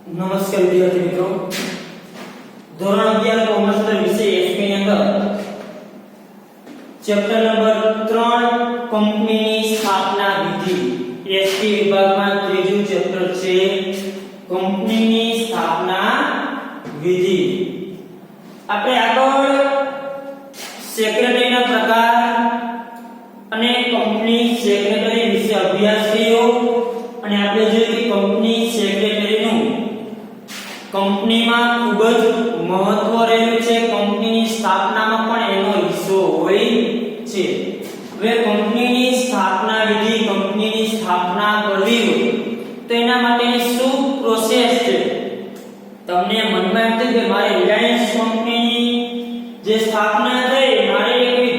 નમસ્કાર વિદ્યાર્થી મિત્રો, ધોરણ 11 કોમર્સ વિષય SP ની અંદર ચેપ્ટર નંબર 3 કંપનીની સ્થાપના વિધિ SP વિભાગમાં ત્રીજું ચેપ્ટર છે કંપનીની સ્થાપના વિધિ. આપણે આગળ સેક્રેટરીના પ્રકાર અને કંપની સેક્રેટરી વિશે અભ્યાસ કર્યો અને આપણે જોયું કે કંપની સેક્રેટરીનું કંપનીમાં ખૂબ જ મહત્વ રહેલું છે. કંપનીની સ્થાપનામાં પણ એનો હિસ્સો હોય છે. હવે કંપનીની સ્થાપના વિધિ, કંપનીની સ્થાપના કરવી હોય તો એના માટેની શું પ્રોસેસ છે? તમને મનમાં એમ થાય કે મારે રિલાયન્સ કંપનીની જે સ્થાપના થઈ, મારે કોઈ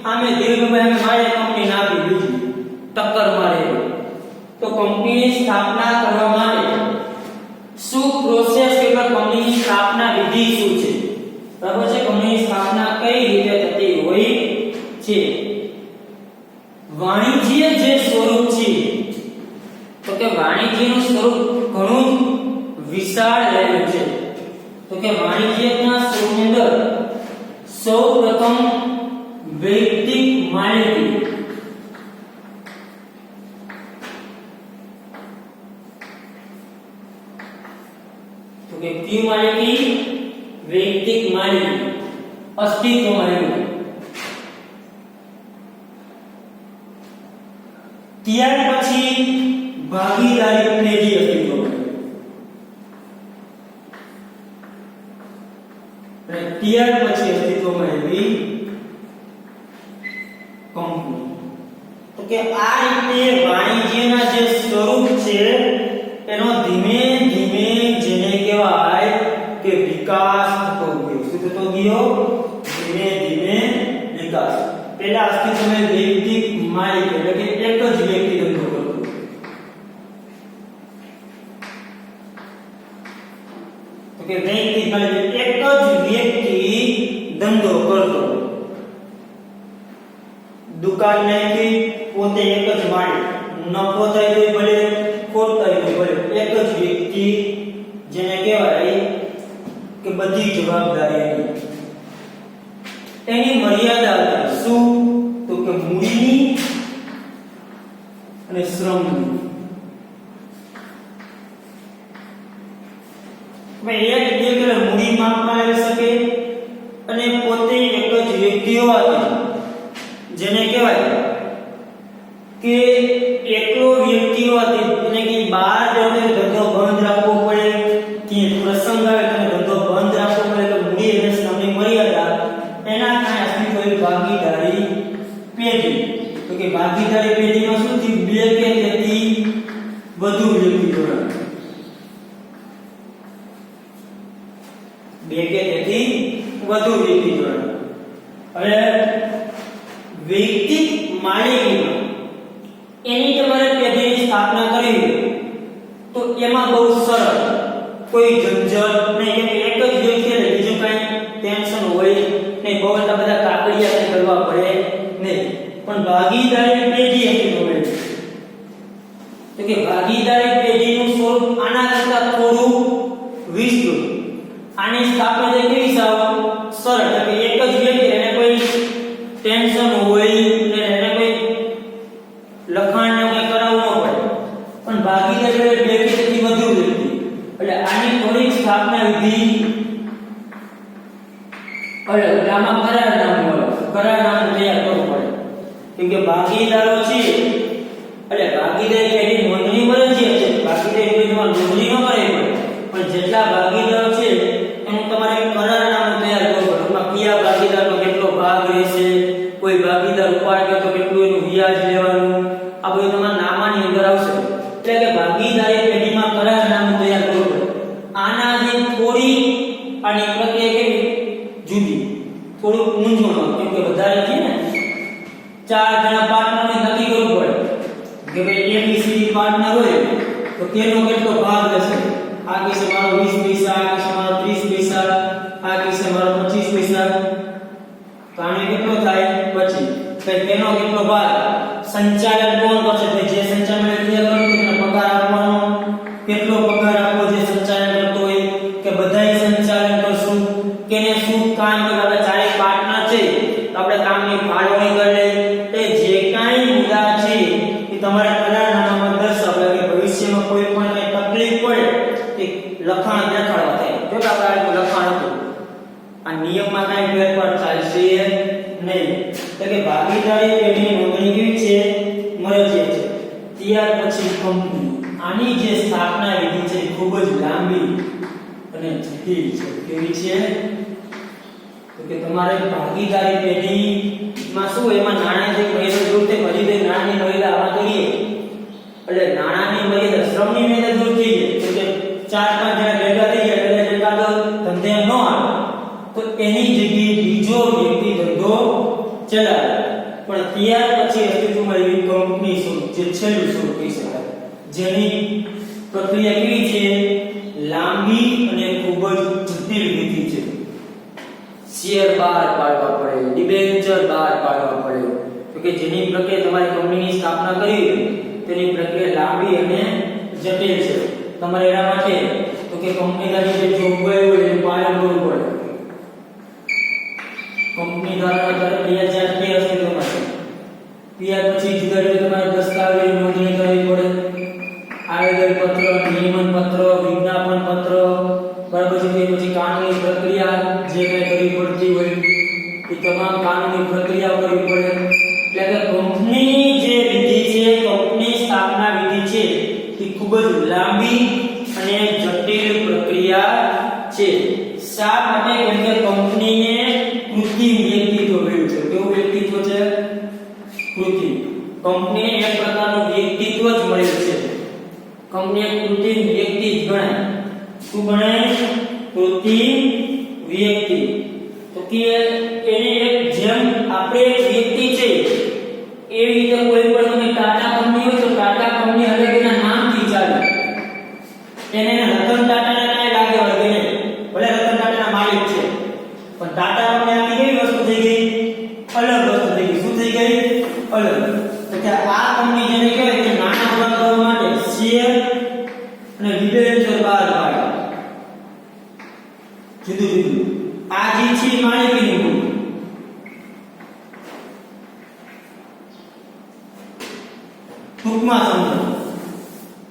સામે દીર્ઘભાઈ મારે કંપની નાખી બીજી ટક્કર મારે, તો કંપનીની સ્થાપના કરવા માટે શું પ્રોસેસ કે કંપનીની સ્થાપના વિધિ શું છે? બરાબર છે. કંપનીની સ્થાપના કઈ રીતે થતી હોય છે? વાણિજ્ય જે સ્વરૂપ છે, તો કે વાણિજ્યનું સ્વરૂપ ઘણું વિશાળ રહેલું છે. તો કે વાણિજ્યના સ્વરૂપની અંદર સૌપ્રથમ વૈયક્તિક માલિકી, તો કે કઈ માલિકી? વૈયક્તિક માલિકી અસ્તિત્વમાં રહેલું. ત્યાર પછી ભાગીદારી પેઢી અસ્તિત્વમાં, અને ત્યાર પછી અસ્તિત્વમાં આવી કંપની. તો કે આ રીતે વાણિજ્યના જે સ્વરૂપ છે એનો ધીમે ધીમે જેને કહેવાય કે વિકાસ થતો ગયો. શું થતો ગયો? ધીમે ધીમે વિકાસ. પહેલા અસ્તિત્વમાં વૈયક્તિક માલિક એટલે કે એક જ વ્યક્તિ ધંધો કરતો. તો કે વૈયક્તિક માલિક એક જ વ્યક્તિ ધંધો કરતો. દુકાન નાખી, પોતે એક જ માલિક, નફો થાય તો ભલે, ખોટ થાય તો ભલે, એક જ વ્યક્તિ જેને કહેવાય કે બધી જવાબદારી એની મર્યાદા હતી. શું? તો કે મૂડીની અને શ્રમની. એક વ્યક્તિ મૂડી માપમાં આવી શકે અને પોતે એક જ વ્યક્તિ હોવાથી જેને કહેવાય કે એકલો વ્યક્તિ હોવાથી એને કે બહાર જઈને ધંધો બંધ રાખવો પડે, કે પ્રસંગ આવે તો ધંધો બંધ રાખવો પડે, તો મૂડી અને શ્રમની મર્યાદા એના કારણે અસ્તિત્વ ભાગીદારી પેઢી. તો કે ભાગીદારી પેઢીમાં શું થયું? બે કે તેથી વધુ વ્યક્તિ જોડાણ, બે કે તેથી વધુ વ્યક્તિ જોડાણ. હવે વૈયક્તિક માલિકીમાં એની તમારે પેઢીની સ્થાપના કરવી હોય તો એમાં બહુ સરળ, કોઈ ઝંઝટ નહીં, કે એક જ વ્યક્તિ એટલે બીજું કઈ ટેન્શન હોય નહીં, બહુ એટલા બધા કાકડિયા કરવા પડે નહીં. પણ ભાગીદારી પેઢી હતી હોય તો કે ભાગીદારી પેઢીનું સ્વરૂપ આના કરતા થોડું વિસ્તૃત. આની સ્થાપના જે કેવી સાવ સરળ, કે એક જ વ્યક્તિ એને કોઈ ટેન્શન હોય ને એને કોઈ લખાણ ને કંઈ કરાવવું ન પડે, પણ ભાગીદારી બે કે તેથી વધુ વ્યક્તિ એટલે આની થોડીક સ્થાપના વિધિ એટલે આમાં કરારનામું તૈયાર કરવું પડે. કેમ કે ભાગીદારો છે એટલે ભાગીદારી પેઢી નોંધણી ફરજિયાત છે. ભાગીદારી પેઢીમાં નોંધણી ન કરાવી પડે, પણ જેટલા ભાગીદારો છે એનું તમારે કરારનામું તૈયાર કરવું પડે. એમાં કયા ભાગીદારનો કેટલો ભાગ રહેશે, કોઈ ભાગીદાર ઉપાડ તો કેટલું એનું વ્યાજ લેવાનું, આ બધું તમારા નામાની અંદર આવશે. એટલે કે ભાગીદારી પેઢીમાં કરારનામું તૈયાર કરવું પડે. આનાથી થોડી આની પ્રક્રિયા કેવી જુદી, થોડું મૂંઝવણ, કેમ કે વધારે છે ને 4 જણા પાર્ટનરને નક્કી કરવું પડે કે ભાઈ એબીસીડી પાર્ટનર હોય તો તેનો કેટલો ભાગ લેશે. આ કેસે મારો 20 પૈસા, આ કેસે મારો 30 પૈસા, આ કેસે મારો 25 પૈસા, તો આને કેટલો થાય? 25. તો તેનો કેટલો ભાગ? સંચાલન કોણ કરશે? જે સંચાલન ક્રિયા કરતું એને પગાર આપવાનો, કેટલો પગાર આપવો જે સંચાલન લખાણ દેખાડવા થાય. જો કે આપણે આ લખાણ હતું, આ નિયમમાં કાંઈ ફેરફાર ચાલશે નહીં. એટલે કે ભાગીદારી પેઢીની નોંધણી કેવી છે? મરજિયાત છે. ત્યાર પછી કંપની, આની જે સ્થાપના વિધિ છે ખૂબ જ લાંબી અને જટિલ છે. કેવી છે? તો કે તમારે ભાગીદારી પેઢીમાં શું એમાં નાણાંની મર્યાદા દૂર થઈ, પછી તે નાણાંની મર્યાદા આમાં કરીએ એટલે નાણાંની મર્યાદા શ્રમની મર્યાદા દૂર થઈ જાય. તો કે 4-5 જણા ભેગા થઈ ગયા એટલે એકાદો ધંધે ન આવે તો એની જગ્યાએ બીજો વ્યક્તિ ધંધો ચલાવે. પણ ત્યાર પછી અસ્તિત્વમાં એવી કંપની જે છેલ્લું સ્વરૂપ કહી શકાય, જેની પ્રક્રિયા કેવી છે? લાંબી અને ખૂબ જ જટિલ વિધિ છે. શેર બહાર પાડવા પડે, ડિબેન્ચર બહાર પાડવા પડે. તો કે જેની પ્રક્રિયા તમારી કંપનીની સ્થાપના કરી તેની પ્રક્રિયા લાંબી અને જટિલ છે. તમારે એના માટે તો કે કંપનીની જે જોગવાઈ હોય એનું પાલન કરવું પડે. કંપની દ્વારા તમારે 2000 કે અસ્તિત્વમાં છે. ત્યાર પછી જુદા જુદા તમારે દસ્તાવેજ નોંધણી કરવી પડે. આવેદન પત્ર, નિયમન પત્ર, વિજ્ઞાપન પત્ર, બરાબર છે. પછી કાનૂની પ્રક્રિયા જે કઈ કરવી પડતી હોય એ તમામ કાનૂની પ્રક્રિયા કરવી પડે. એટલે કે કંપની જે વિધિ છે, કંપની સ્થાપના વિધિ છે એ ખૂબ જ લાંબી અને જટિલ પ્રક્રિયા છે. શા માટે? કેમ કે કંપનીને કૃત્રિમ વ્યક્તિત્વ મળ્યું છે. કેવું વ્યક્તિત્વ છે? કૃત્રિમ. કંપનીને એક પ્રકારનું વ્યક્તિત્વ જ મળ્યું છે. કંપની એક કૃત્રિમ વ્યક્તિ જ ગણાય. શું ગણાય? કૃત્રિમ વ્યક્તિ. તો કે એને એક જેમ આપણે એક વ્યક્તિ છે એવી રીતે કોઈ પણ તમે ટાટા કંપની હોય તો ટાટા કંપની અલગ એના નામથી ચાલે. એને રતન ટાટાને કાંઈ લાગે વળગે નહીં, ભલે રતન ટાટાના માલિક છે, પણ ટાટા કંપની આખી કેવી વસ્તુ થઈ ગઈ? અલગ વસ્તુ થઈ ગઈ. શું થઈ ગઈ? અલગ. તો કે આ કંપની જેને કહેવાય કે નાણાં ઉભા કરવા માટે શેર અને ડિબેન્ચર બહાર પાડે. જુદું જુદું. આ જે છે માલિકીની ભૂલ. ટૂંકમાં સમજો,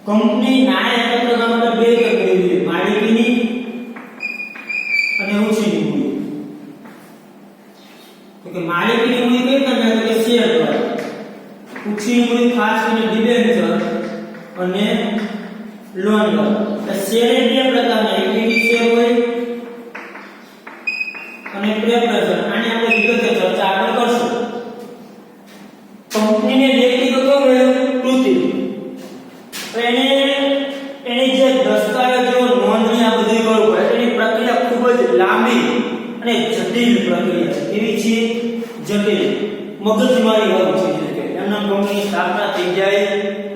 કંપની નાણાં એકત્ર કરવા માટે બે રીતે કરવી જોઈએ: માલિકીની અને ઉછીની મૂડી. તો કે માલિકીની મૂડી કઈ કરવી? તો કે શેર દ્વારા. ઉછીની મૂડી ખાસ કરીને ડિબેન્ચર અને લોન દ્વારા. શેર એ બે પ્રકારના, ઇક્વિટી શેર હોય અને પ્રેફરન્સ. આની આપણે વિગતે ચર્ચા આગળ કરશું. કંપનીને વ્યક્તિગત કેવું મળ્યું? કૃત્રિમ. તો એની જે દસ્તાવેજો નોંધણી આ બધી કરવું પડે. એની પ્રક્રિયા ખૂબ જ લાંબી અને જટિલ પ્રક્રિયા છે. કેવી છે? જટિલ. મગજમારી વાળું છે. એમના કંપની સ્થાપના થઈ જાય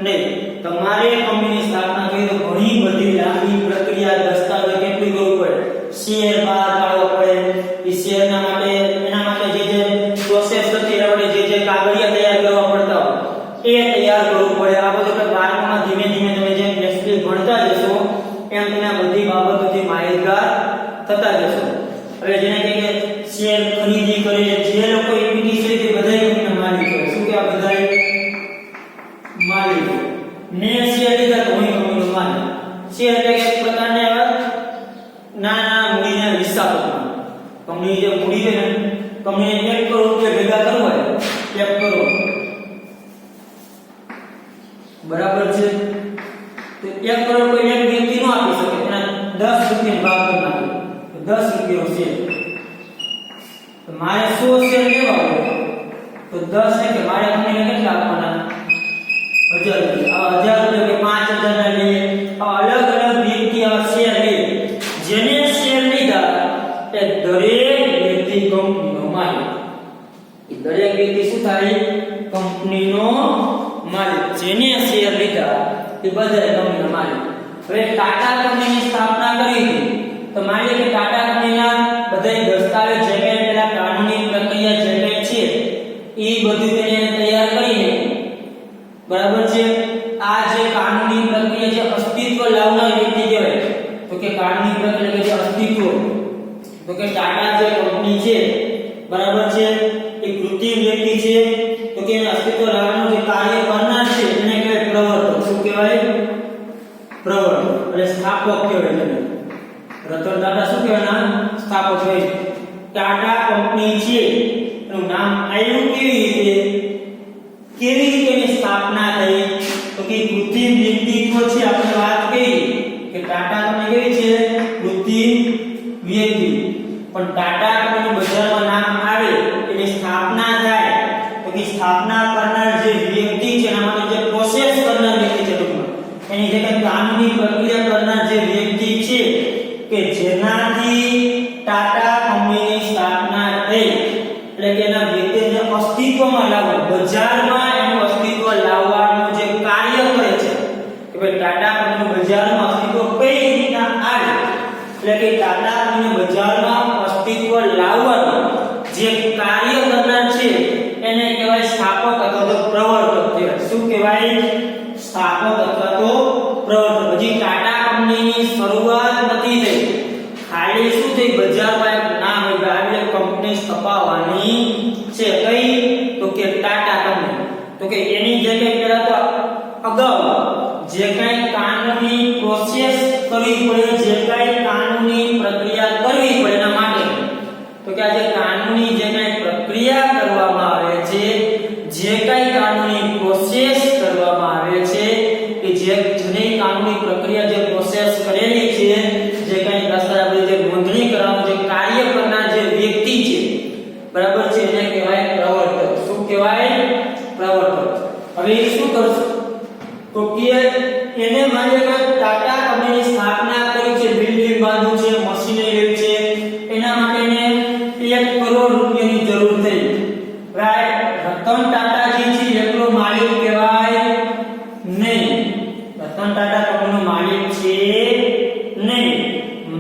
નહીં. તમારે કંપનીની સ્થાપના કરી તો ઘણી બધી લાંબી પ્રક્રિયા, દસ્તાવેજ કેટલી કરવું પડે. શેર બહાર પાડવા પડે. એ શેરના માટે એના માટે જે પ્રોસેસ હતી એના માટે જે કાગળિયા તૈયાર કરવા પડતા હોય એ તૈયાર કરવું પડે. આ બધું કે બાળકોમાં ધીમે ધીમે તમે જેમ એક્સપ્લેન ભણતા જશો એમ તમે આ બધી બાબતોથી માહિતગાર થતા જશો. હવે જેને કે શેર ખરીદી કરે, જે લોકો ઇક્વિટી છે તે બધાય કંપનીના માલિક હોય. શું કે આ બધાય માલિક ને શેર લીધા તો હું કંપનીનો માલિક. શેર એટલે એક પ્રકારના એવા નાના મૂડીના હિસ્સાપત્રમાં. કંપની જે મૂડી છે ને, કંપનીને 1 કરોડ રૂપિયા ભેગા કરવા હોય 1 કરોડ, બરાબર છે. તો 1 કરોડ કોઈ એક વ્યક્તિ ન આપી શકે. એના 10 રૂપિયા ભાગ કરી નાખો તો 10 રૂપિયાનો શેર. તો મારે 100 શેર લેવા હોય તો 10 એટલે મારે કંપનીને કેટલા આપવાના? 1000 રૂપિયા. આ 1000 રૂપિયા કે 5000 ના લઈએ. આ અલગ અલગ વ્યક્તિ આ શેર લે. જેને શેર લીધા એ દરેક વ્યક્તિ કંપનીનો માલિક. એ દરેક વ્યક્તિ શું થાય? કંપનીનો માલિક. જેને શેર લીધા એ બધા કંપનીના માલિક. હવે ટાટા કંપનીની સ્થાપના કરી હતી તો માની કે ટાટા કંપનીના બધા દસ્તાવેજ જે કંઈ પેલા કાનૂની પ્રક્રિયા જે કંઈ છે એ બધું તેને તૈયાર કરીને, બરાબર છે. આ જે કાનૂની પ્રક્રિયા જે અસ્તિત્વ લાવનાર વ્યક્તિ કહેવાય. તો કે કાનૂની પ્રક્રિયા જે અસ્તિત્વ, તો કે ટાટા જે કંપની છે, બરાબર છે, એ કૃત્રિમ વ્યક્તિ છે. તો કે અસ્તિત્વ લાવવાનું જે કાર્ય કરનાર છે એને કહેવાય પ્રવર્તક. શું કહેવાય? પ્રવર્તક. એટલે સ્થાપક કહેવાય. રતન ટાટા શું કહેવાના સ્થાપક હોય ટાટા કંપની છે એનું નામ આવ્યું કેવી રીતે એની સ્થાપના થઈ તો કે કૃત્રિમ વ્યક્તિત્વ છે આપણે વાત કરી કે ટાટા કંપની કેવી છે કૃત્રિમ વ્યક્તિ પણ ટાટા કંપની બજારમાં નામ આવે એની સ્થાપના થાય તો કે સ્થાપના કરનાર જે વ્યક્તિ છે એના માટે જે પ્રોસેસ કરનાર વ્યક્તિ છે એની જે કાનૂની પ્રક્રિયા કરનાર જે વ્યક્તિ છે કે જેનાથી ટાટા કંપનીની સ્થાપના થઈ એટલે કે એના વ્યક્તિને અસ્તિત્વમાં લાવવા બજારમાં એનું અસ્તિત્વ લાવવાનું જે કાર્ય કરે છે કે ભાઈ ટાટા કંપની બજારમાં અસ્તિત્વ કઈ રીતના આવે એટલે કે ટાટા કંપની બજારમાં અસ્તિત્વ લાવવાનું જે કાર્ય કરનાર છે એને કહેવાય સ્થાપક અથવા તો પ્રવર્તક કહેવાય શું કહેવાય સ્થાપક અથવા તો પ્રવર્તક હજી ટાટા કંપનીની શરૂઆત નથી થઈ ખાલી શું થઈ બજારમાં એક નામ આવી કંપની સ્થાપવાની છે કઈ તો કે ટાટા કંપની તો કે એની જગ્યાએ પહેલા તો અગાઉ જે કાંઈ કાનૂની પ્રોસેસ કરવી પડે જે કાંઈ કાનૂની પ્રક્રિયા કરવી પડે એના માટે તો કે આ જે કાનૂની જે કાંઈ પ્રક્રિયા કરવામાં આવે છે જે કાંઈ કાનૂની પ્રોસેસ કરવામાં આવે છે કે જેની કાનૂની પ્રક્રિયા જે પ્રોસેસ કરેલી છે જે કાંઈ દસ્તાવેજ જે નોંધણી કરવાનું જે કાર્ય કરનાર જે વ્યક્તિ છે બરાબર છે એને કહેવાય પ્રવર્તક શું કહેવાય પ્રવર્તક હવે એ શું કરશે તો કે એને માની કે ટાટા કંપનીની સ્થાપના કરી છે બિલ્ડિંગ બાંધવું છે મશીનરી છે એના માટે એને 1 કરોડ રૂપિયાની જરૂર થઈ રાઈટ રતન ટાટાજી છે એકલો માલિક કહેવાય નહીં રતન ટાટા કંપનીનો માલિક છે નહીં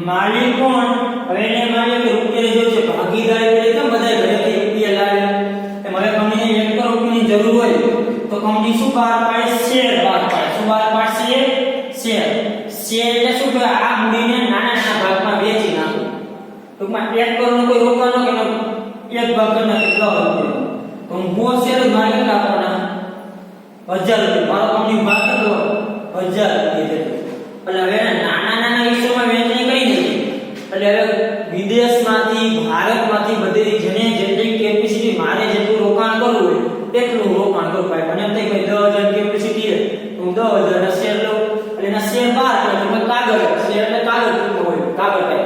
માલિક કોણ હવે એને માલિક રૂપિયાની જરૂર છે ભાગીદારી કરે તો બધા ઘરેથી રૂપિયા લાવે એમ હવે કંપનીને 1 કરોડ રૂપિયાની જરૂર હોય તો કંપની શું બહાર પાડે શેર બહાર પાડે શું બહાર પાડશે શેર શેર એટલે શું કે આ મૂડીને નાના નાના ભાગમાં વેચી નાખો ટૂંકમાં 1 કરોડનો કોઈ રોકાણો કે એક ભાગ કરના કેટલા હોય તો હું શેર માલિક આપવાના 1000 રૂપિયા મારો કંપની ભાગ કેટલો 1000 રૂપિયા એટલે હવે નાના નાના હિસ્સામાં વેચણી કરી દીધી એટલે હવે વિદેશમાંથી ભારતમાંથી બધી જેને જેટલી કેપેસિટી મારે જેટલું રોકાણ કરવું હોય એટલું રોકાણ કરવું ભાઈ મને એમ થાય કે 10000 કેપેસિટી છે તો હું 10000 ના શેર લઉં એટલે એના શેર બહાર પડે એટલે કાગળ શેર એટલે કાગળ હોય કાગળ થાય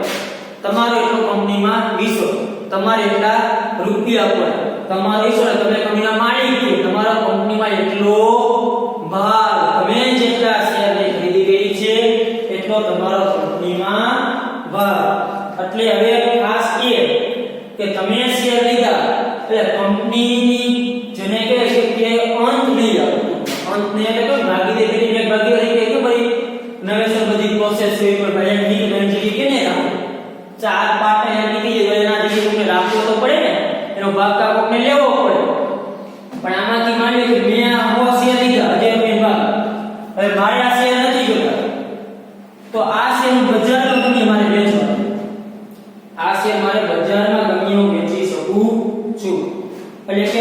તમારો એટલો કંપનીમાં વિશ્વ તમારે એટલા રૂપિયા પડે તમારો વિશ્વ તમે કંપનીના માલિક છો તમારા કંપનીમાં એટલો ભાગ તમે જેટલા શેરની ખરીદી કરી છે એટલો તમારો કંપનીમાં ભાગ એટલે હવે ખાસ એ કે તમે શેર લીધા એટલે કંપનીની જેને કહે છે કે અંત નહીં આવે અંત નહીં એટલે કે ભાગીદારી કરીને ભાગીદારી કે ભાઈ નવેસર બધી પ્રોસેસ હોય પણ ભાઈ એની જગ્યાએ કે નહીં રાખો 4 પાર્ટ એની જગ્યાએ એના જગ્યાએ તમને રાખવો તો પડે ને એનો ભાગ કાકોને લેવો પડે પણ આમાંથી માની કે મેં આ શેર લીધા હજે મેં ભાગ હવે મારે આ શેર નથી જોતા તો આ શેર બજારમાં ગમે મારે વેચવા આ શેર મારે બજારમાં ગમે એવું વેચી શકું છું એટલે કે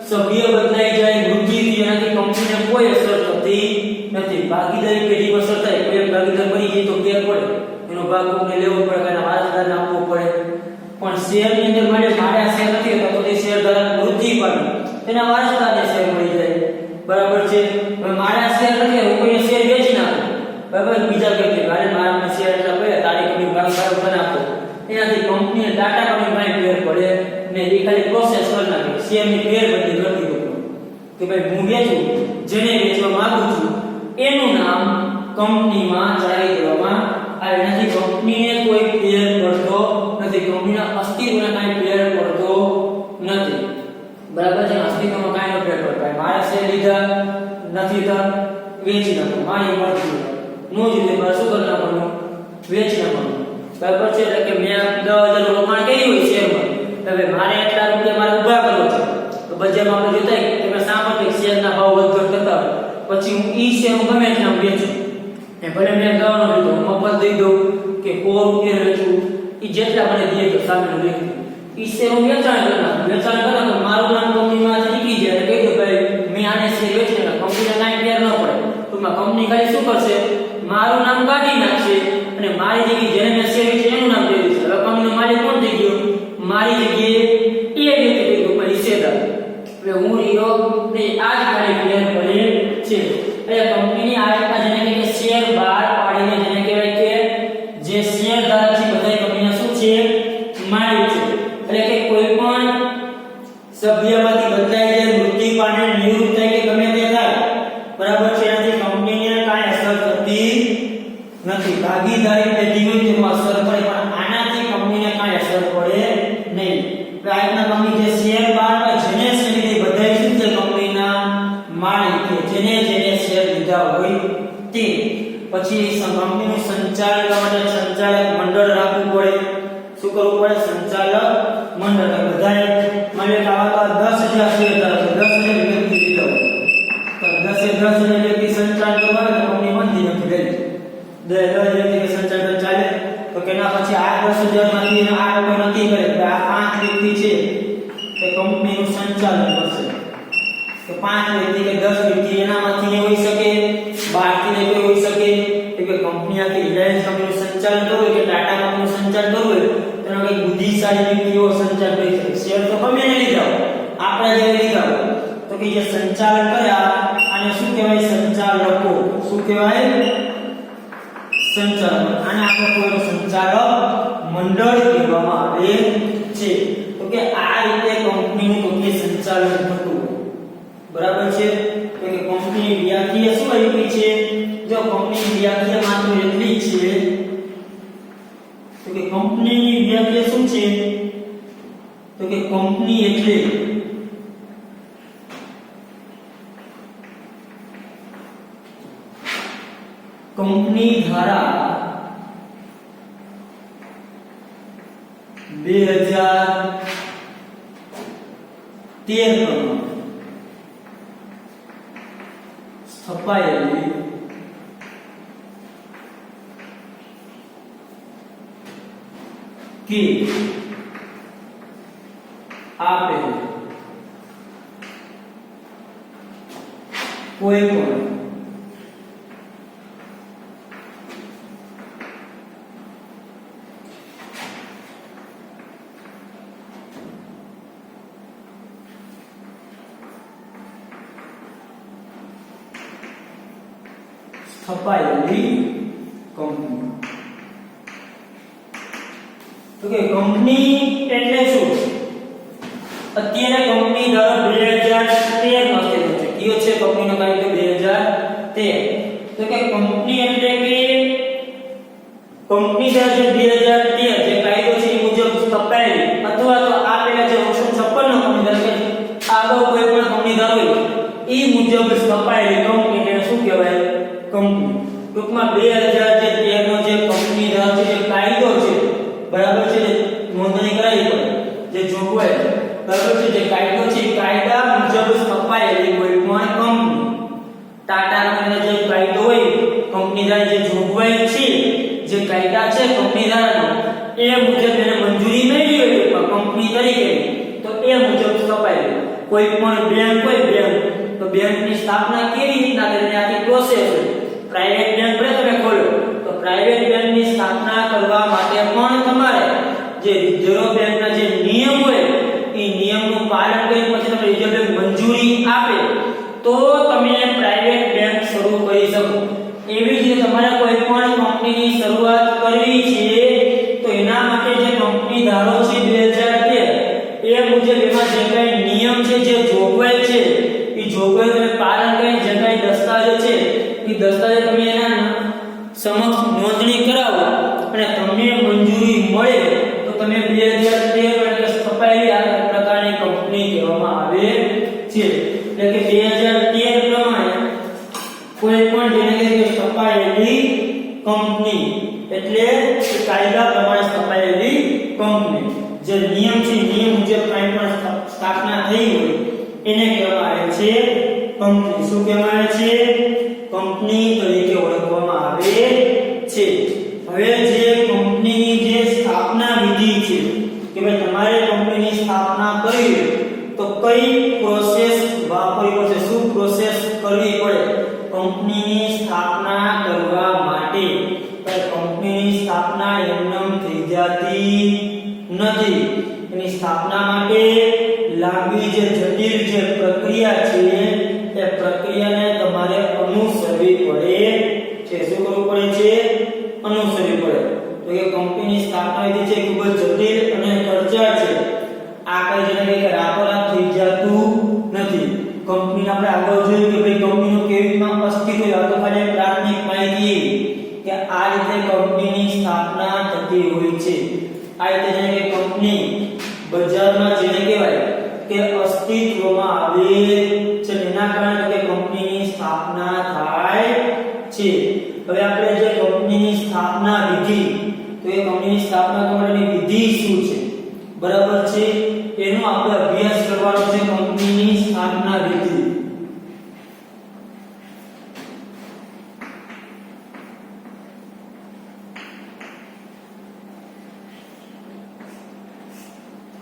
સભ્ય બદલાઈ જાય વૃદ્ધિ થઈ એનાથી કંપનીને કોઈ અસર થતી નથી ભાગીદારી પેઢી અસર થાય કોઈ ભાગીદાર મરી જાય તો કેર પડે એનો ભાગ કોઈને લેવો પડે કે વારસદારને આપવો પડે પણ શેરની અંદર મારે આ શેર નથી હોતા તો તે શેર ધારક વૃદ્ધિ પામે તેના વારસદારને શેર મળી જાય બરાબર છે હવે મારા શેર નથી હું કોઈને શેર વેચી નાખું બરાબર બીજા વ્યક્તિ મારા શેર એટલા પડે તારીખ ની ભાગ બનાવતો એનાથી કંપનીને ટાટા કંપની માં ફેર પડે ને એ ખાલી પ્રોસેસ કરી નાખે શેરની ફેર બદલી કરી દો કે ભાઈ હું વેચું જેને વેચવા માંગુ છું એનું નામ કંપનીમાં ચડાવી દેવામાં આવે નથી કંપનીને કોઈ ફેર પડતો નથી કંપનીના અસ્તિત્વને કાંઈ ફેર પડતો નથી બરાબર છે અસ્તિત્વમાં કાંઈ ફેર પડતો મારા શેર લીધા નથી તો વેચી નાખો મારી મરજી નો જોઈએ મારે શું કરી નાખવાનું વેચી નાખવાનું બરાબર છે એટલે કે મેં 10000 રોકાણ કર્યું હોય શેરમાં હવે મારે એટલા રૂપિયા મારે ઊભા કરવો છે તો બજારમાં આપણે જોતા કે તમે સામાન્ય શેરના ભાવ વધઘટ થતા પછી હું ઈ શેર હું ગમે તેમ વેચું એ ભલે મેં ગવાનો લીધો મફત દઈ દઉં કે 100 રૂપિયા વેચું ઈ જેટલા મને દે તો સામેનો વ્યક્તિ ઈ શેર હું વેચાણ કરના તો મારું નામ કંપનીમાંથી નીકળી જાય એટલે કહી દો ભાઈ મેં આને શેર વેચેલા કંપનીને કાંઈ ફેર ન પડે ટૂંકમાં કંપની ખાલી શું કરશે મારું નામ કાઢી નાખશે અને મારી જગ્યાએ જેને મેં શેર વેચ્યો એનું નામ દઈ દઈશ. હવે કંપનીનો માલિક કોણ થઈ ગયો? મારી જગ્યાએ એ વ્યક્તિ થઈ ગયો પણ હિસ્સેદાર. એટલે હું રહ્યો ને આ જ ખાલી ક્લિયર પડે છે. એટલે કંપનીની આ રીતના જેને કે શેર બહાર પાડીને જેને કહેવાય કે જે શેરધારક છે બધા કંપનીના શું છે? માલિક છે. એટલે કે કોઈ પણ સભ્યમાંથી બદલાઈ જાય, મૃત્યુ પામે, નિવૃત્ત થાય કે ગમે તે થાય, બરાબર છે, એનાથી કંપનીને કાંઈ અસર થતી નથી. ભાગીદારી પેઢી હોય તેમાં અસર પડે પણ આનાથી કંપનીને કાંઈ અસર પડે નહીં. આ રીતના કંપની જે શેર બહાર જેને શેર લીધી બધા શું છે? કંપનીના માલિક કે જેને શેર લીધા હોય તે. પછી કંપનીનું સંચાલન કરવા માટે સંચાલક મંડળ રાખવું પડે. શું કરવું પડે? સંચાલક મંડળ. બધાએ માની લો આવા 10,000 શેરધારક છે, 10,000 વ્યક્તિ લીધા હોય તો 10,000 વ્યક્તિ સંચાલન કરવા તો કંપની બંધી નથી ગઈ. 10,000 વ્યક્તિ સંચાલન ચાલે તો કેના પછી આ 10,000 માંથી આ લોકો નક્કી કરે કે આ 5 વ્યક્તિ છે તે કંપનીનું સંચાલન કરશે. તો 5 વ્યક્તિ કે 10 વ્યક્તિ એનામાંથી હોઈ શકે, બહારથી કોઈ હોઈ શકે. કે કંપની આખી રિલાયન્સ કંપનીનું સંચાલન કરવું કે ટાટા કંપનીનું સંચાલન કરવું હોય તો એનો કઈ બુદ્ધિશાળી વ્યક્તિઓ સંચાલન કરી શકે. શેર તો ગમે એને લીધા હોય, આપણે જે લીધા હોય તો કે જે સંચાલન કર્યા આને શું કહેવાય? સંચાલકો. શું કહેવાય? સંચાલક. આને આપણે કોઈનો સંચાલક મંડળ કહેવામાં આવે છે. તો કે આ રીતે કંપની સંચાલન થતું. બરાબર છે. તો કે કંપનીની વ્યાખ્યા શું આપી છે? જો કંપનીની વ્યાખ્યા માત્ર એટલી જ છે તો કે કંપનીની વ્યાખ્યા શું છે? તો કે કંપની એટલે કંપની ધારા 2013 સ્થપાયેલી કે આપેલ કોઈ પણ સ્થપાયેલી કંપની. તો કે કંપની એટલે શું? અત્યારે કંપની દર 2013 નો અસ્તિત્વ છે. કયો છે કંપનીનો કાયદો? 2013. તો કે કંપની એટલે કે કંપની દર જે 2013 જે કાયદો છે એ મુજબ સ્થપાયેલી અથવા તો આ પેલા જે 1956 નો કંપની દર કે આગળ કોઈ પણ કંપની દર હોય એ મુજબ સ્થપાયેલી કંપની ને શું કહેવાય? કંપની. ટૂંકમાં 2013 નો જે કંપની દર છે જે કાયદો છે, બરાબર છે, નોંધણી કરાવી પડે જે જોગવાઈ, બરાબર છે, જે કાયદો છે એ કાયદા મુજબ સ્થપાયેલી કોઈ પણ કંપની. ટાટા કંપનીનો જે કાયદો હોય કંપની દ્વારા જે જોગવાઈ છે જે કાયદા છે કંપની દ્વારાનો એ મુજબ એને મંજૂરી મેળવી હોય કંપની તરીકે તો એ મુજબ સ્થપાયેલી. કોઈ પણ બેંક હોય બેંક તો બેંકની સ્થાપના કેવી રીતના કરીને આખી પ્રોસેસ હોય. પ્રાઇવેટ બેંક ભલે તમે ખોલો તો પ્રાઇવેટ બેંકની સ્થાપના કરવા માટે પણ તમારે જે રિઝર્વ બેંકના જે નિયમ હોય એ નિયમનું પાલન કરી પછી તમે રિઝર્વ બેંક મંજૂરી આપે તો તમે પ્રાઇવેટ બેંક શરૂ કરી શકો. એવી જ રીતે તમારે કોઈ પણ કંપનીની શરૂઆત કરવી છે તો એના માટે જે કંપની ધારો છે 2013 એ મુજબ એમાં જે કંઈ નિયમ છે જે જોગવાઈ છે એ જોગવાઈનું પાલન કરીને જે કંઈ દસ્તાવેજ છે એ દસ્તાવેજ તમે એના સમક્ષ નોંધણી કરાવો અને તમને મંજૂરી મળે તો તમે 2013 એટલે સ્થપાયેલી આ પ્રકારની કંપની કહેવામાં આવે છે. એટલે કે 2013 પ્રમાણે કોઈ પણ જેને કે સ્થપાયેલી કંપની એટલે કાયદા પ્રમાણે સ્થપાયેલી કંપની જે નિયમ છે નિયમ મુજબ કંઈ પણ સ્થાપના થઈ હોય એને કહેવામાં આવે છે કંપની. શું કહેવામાં આવે છે? કંપની તરીકે ઓળખવામાં આવે છે. હવે જે કંપનીની જે સ્થાપના વિધિ છે કે ભાઈ તમારે કંપનીની સ્થાપના કરવી તો કઈ પ્રોસેસ વાપરવી પડશે, શું પ્રોસેસ કરવી પડે કંપનીની સ્થાપના કરવા માટે? કંપની કંપનીની સ્થાપના એમનેમ થઈ જતી નથી. એની સ્થાપના માટે લાંબી જે જટિલ જે પ્રક્રિયા છે એ પ્રક્રિયાને તમારે અનુસરવી પડે છે. શું કરવું પડે છે? અનુસરવી પડે. તો કે કંપનીની સ્થાપના વિધિ છે ખૂબ જ જટિલ અને ખર્ચાળ છે. આ કઈ જેને કે રાતોરાત થઈ જતું નથી. કંપની આપણે આગળ જોયું કે ભાઈ કંપનીનું કેવી રીતના અસ્તિત્વ આ તો ખાલી પ્રાથમિક માહિતી કે આ રીતે કંપનીની સ્થાપના થતી હોય છે. આ રીતે જેને કે કંપની બજારમાં જેને કહેવાય કે અસ્તિત્વમાં આવે છે એના કારણે કે કંપનીની સ્થાપના થાય છે. હવે આપણે જે કંપનીની સ્થાપના વિધિ તો એ કંપનીની સ્થાપના કરવાની વિધિ શું છે બરાબર છે એનો આપણે અભ્યાસ કરવાનો છે. કંપનીની સ્થાપના વિધિ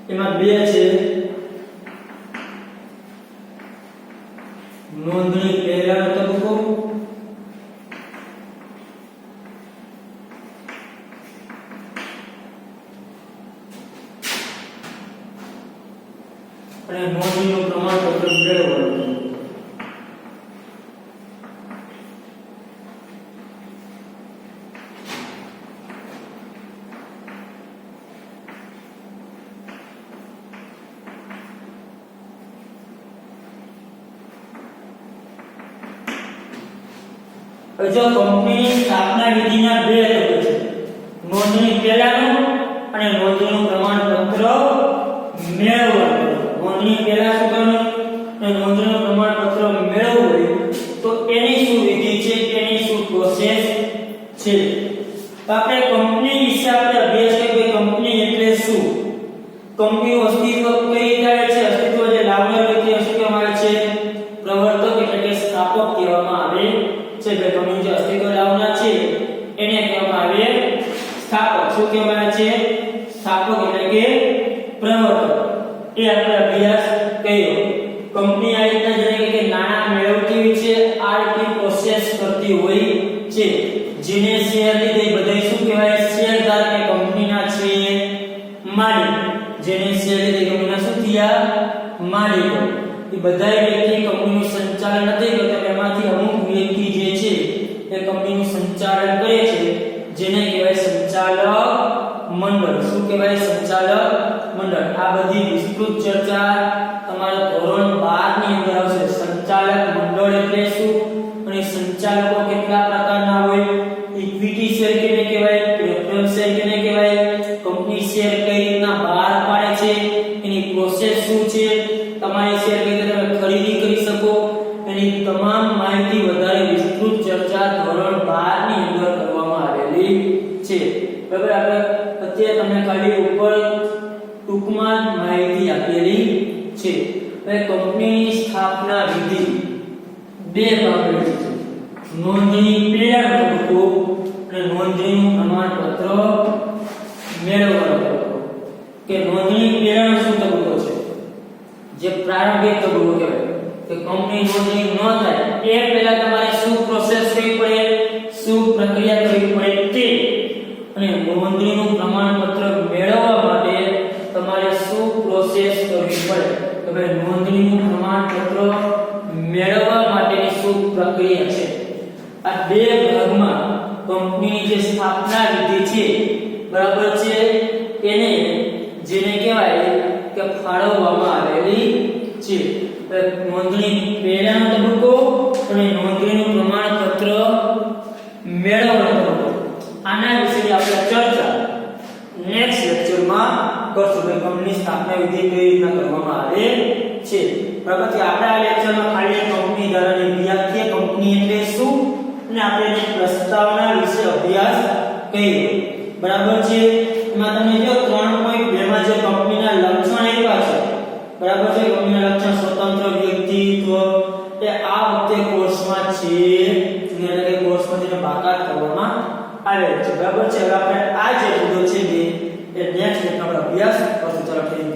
એમાં બે છે નોંધણી પહેલાનો તબક્કો અને નોંધણીનું પ્રમાણપત્ર મેળવવાનું. જો કંપનીની સ્થાપના વિધિના બે તબક્કા છે. નોંધણી પહેલાનું અને નોંધણીનું પ્રમાણપત્ર મેળવવાનું. નોંધણી પહેલા શું કરવાનું અને નોંધણીનું પ્રમાણપત્ર મેળવવું હોય તો એની શું વિધિ છે, એની શું પ્રોસેસ છે. આપણે કંપની વિશે આપણે અભ્યાસ કરીએ. કંપની એટલે શું? કંપનીનું અસ્તિત્વ કઈ રીતે આવે છે? અસ્તિત્વ જે લાવનાર વ્યક્તિ શું કહેવામાં આવે છે? પ્રવર્તક એટલે કે સ્થાપક કહેવામાં આવે છે. કે કંપની જે અસ્તિત્વ લાવનાર છે એને કહેવામાં આવે સ્થાપક. શું કહેવામાં આવે છે? સ્થાપક એટલે કે પ્રવર્તક. એ આપણે અભ્યાસ કર્યો. કંપની આ રીતના જેને કે નાણાં મેળવતી હોય છે, આ રીતની પ્રોસેસ કરતી હોય છે. જેને શેર લીધે બધા શું કહેવાય? શેરધાર કે કંપનીના છે માલિક. જેને શેર લીધે કંપનીના શું થયા? માલિકો. એ બધા વ્યક્તિ કંપનીનું સંચાલન નથી કરતા. એમાંથી અમુક વ્યક્તિ જે છે એ કંપનીનું સંચાલન કરે છે જેને કહેવાય સંચાલક મંડળ. શું કહેવાય? સંચાલક મંડળ. આ બધી વિસ્તૃત ચર્ચા તમારા ધોરણ 12 ની અંદર આવશે. સંચાલક મંડળ એટલે શું અને સંચાલકો કેટલા પ્રકારના હોય, ઇક્વિટી શેર કેને કહેવાય, પ્રેફરન્સ શેર કેને કહેવાય, કંપની શેર કઈ રીતના બહાર પાડે છે, એની પ્રોસેસ શું છે, તમારી શેર કઈ રીતે તમે ખરીદી કરી શકો, એની તમામ માહિતી વધારે વિસ્તૃત ચર્ચા ધોરણ 12 ની અંદર કરવામાં આવેલી છે. બરાબર. આપણે અત્યારે તમને ખાલી ઉપર ટૂંકમાં માહિતી આપેલી છે. હવે કંપનીની સ્થાપના વિધિ બે ભાગમાં છે. નોંધણી પહેલાનો તબક્કો અને નોંધણીનું પ્રમાણપત્ર મેળવવાનો તબક્કો. કે નોંધણી પહેલાનો શું તબક્કો છે? જે પ્રારંભિક તબક્કો કહેવાય. કે કંપની નોંધણી ન થાય એ પહેલા તમારે શું પ્રોસેસ કરવી પડે, શું પ્રક્રિયા કરવી પડે તે. અને નોંધણીનું પ્રમાણપત્ર મેળવવા માટે તમારે શું પ્રોસેસ કરવી પડે? તો ભાઈ નોંધણીનું પ્રમાણપત્ર મેળવવા માટેની શું પ્રક્રિયા છે? આ બે ભાગમાં કંપનીની જે સ્થાપના વિધિ છે બરાબર છે એને જેને કહેવાય કે ફાળવવામાં આવેલી છે. નોંધણી પહેલાનો તબક્કો અને નોંધણીનું પ્રમાણપત્ર મેળવવાનો તબક્કો. આના વિશે આપણે ચર્ચા નેક્સ્ટ લેક્ચરમાં કરશું. કે કંપની સ્થાપના વિધિ કઈ રીતના કરવામાં આવે છે. બરાબર છે. આપણે આ લેક્ચરમાં ખાલી કંપની ધારાની વ્યાખ્યા, કંપની એટલે શું અને આપણે એની પ્રસ્તાવના વિશે અભ્યાસ કર્યો. બરાબર છે. એમાં તમે જો 3.2 માં જે કંપનીના લક્ષણ આપ્યા છે બરાબર છે. કંપનીના લક્ષણ સ્વતંત્ર વ્યક્તિત્વ એ આ વખતે કોર્સમાં છે એટલે કે કોર્સમાં તેને બાકાત કરવામાં આવે છે. બરાબર છે. હવે આપણે આ જે મુદ્દો છે એ નેક્સ્ટ લેક્ચરમાં અભ્યાસ કરશું. ચાલો થેન્ક યુ.